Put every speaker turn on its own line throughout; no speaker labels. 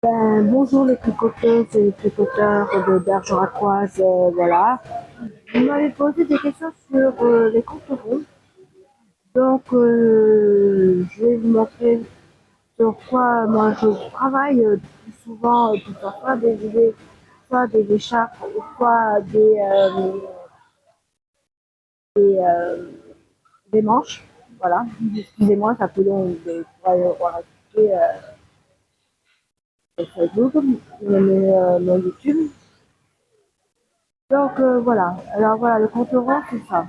Bonjour les tricoteuses et les tricoteurs de Bergeracoise, voilà. Vous m'avez posé des questions sur les comptes ronds. Donc, je vais vous montrer sur quoi moi je travaille plus souvent pour faire soit des idées, soit des écharpes, soit des, euh, des manches. Voilà. Excusez-moi, ça peut long, je pourrais en expliquer sur Facebook, mon YouTube. Donc voilà, alors voilà, le compte rond c'est ça.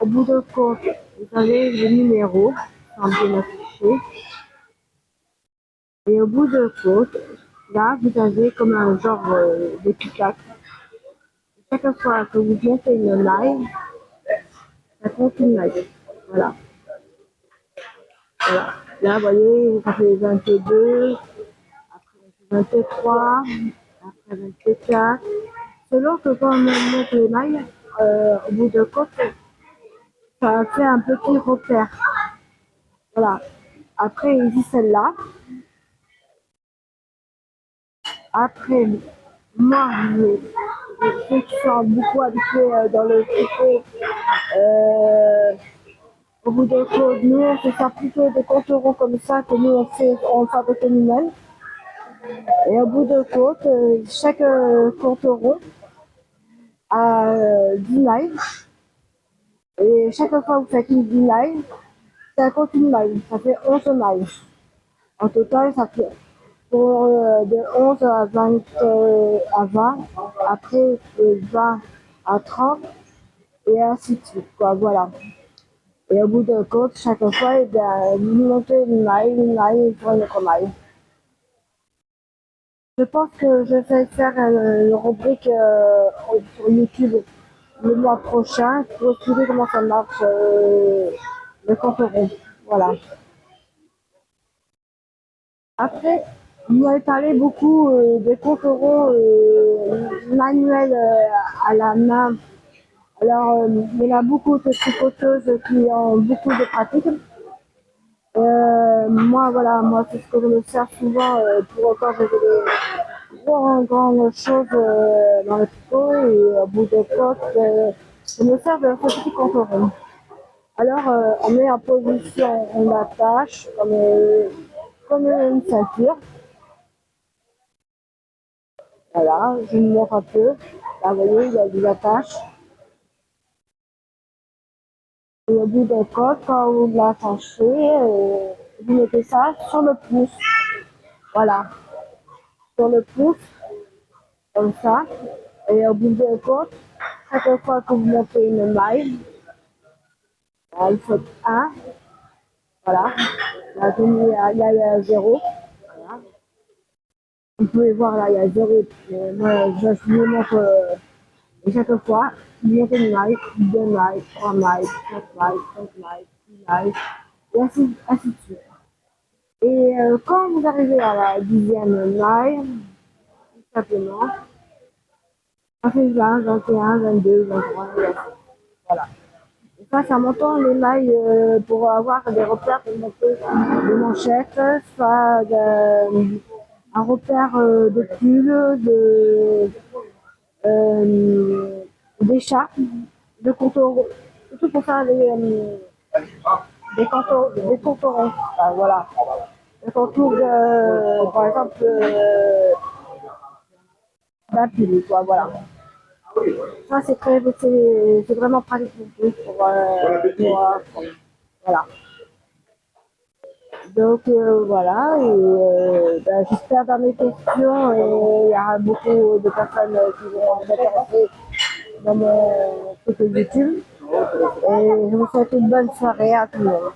Au bout de compte, vous avez le numéro, sans bien affiché. Et au bout de compte, là vous avez comme un genre de tic-tac. Chaque fois que vous montez une maille, ça compte une maille. Voilà. Voilà. Là, vous voyez, ça fait 22, après 23, après 24. Selon que quand on monte les mailles, au bout de compte, ça fait un petit repère. Voilà. Après, ici, celle-là. Après, moi, ceux qui sont beaucoup habitués dans le tricot, euh, au bout de code, nous, on fait ça plutôt des compterons comme ça que nous, on fabrique nous-mêmes. Et au bout de côte, chaque compteron a 10 mailles. Et chaque fois que vous faites une 10 mailles, ça compte une maille. Ça fait 11 mailles. En total, ça fait pour de 11 à 20, après de 20 à 30, et ainsi de suite, quoi, voilà. Et au bout de compte, chaque fois, eh bien, vous montez une maille, et une autre maille. Je pense que je vais faire une rubrique sur YouTube le mois prochain pour expliquer comment ça marche le compte rond. Voilà. Après, vous m'avez parlé beaucoup des comptes ronds manuels à la main. Alors, il y en a beaucoup de tricoteuses qui ont beaucoup de pratique. Moi, voilà, moi, c'est ce que je me sers souvent pour quand je fais des grandes choses dans le tricot et au bout de côte, je me sers de ce petit compte rond. Alors, on met en position, on attache comme une ceinture. Voilà, je vous montre un peu. Là, vous voyez, il y a des attaches. Et au bout d'un côte, quand vous l'attachez, vous mettez ça sur le pouce. Voilà, sur le pouce, comme ça. Et au bout d'un côte, chaque fois que vous montez une maille, là, il faut un. Voilà. Là, il y a 0. Voilà. Vous pouvez voir là, il y a 0. Moi, je vous montre et chaque fois, vous montez une maille, deux mailles, trois mailles, quatre mailles, cinq mailles, six mailles, et ainsi de suite. Et quand vous arrivez à la 10e maille, tout simplement, ça fait 20, 21, 22, 23, et ainsi. Voilà. Et ça, c'est en montant les mailles pour avoir des repères pour monter des manchettes, soit un repère de pull, d'écharpe, de contour, surtout pour faire des contourons. Enfin, voilà. Le contour de, par exemple, d'un pull, quoi, voilà. Ça, c'est vraiment pratique voilà. Donc voilà, et j'espère dans mes questions, et il y aura beaucoup de personnes qui vont s'intéresser dans mon site YouTube. Et je vous souhaite une bonne soirée à tout le monde.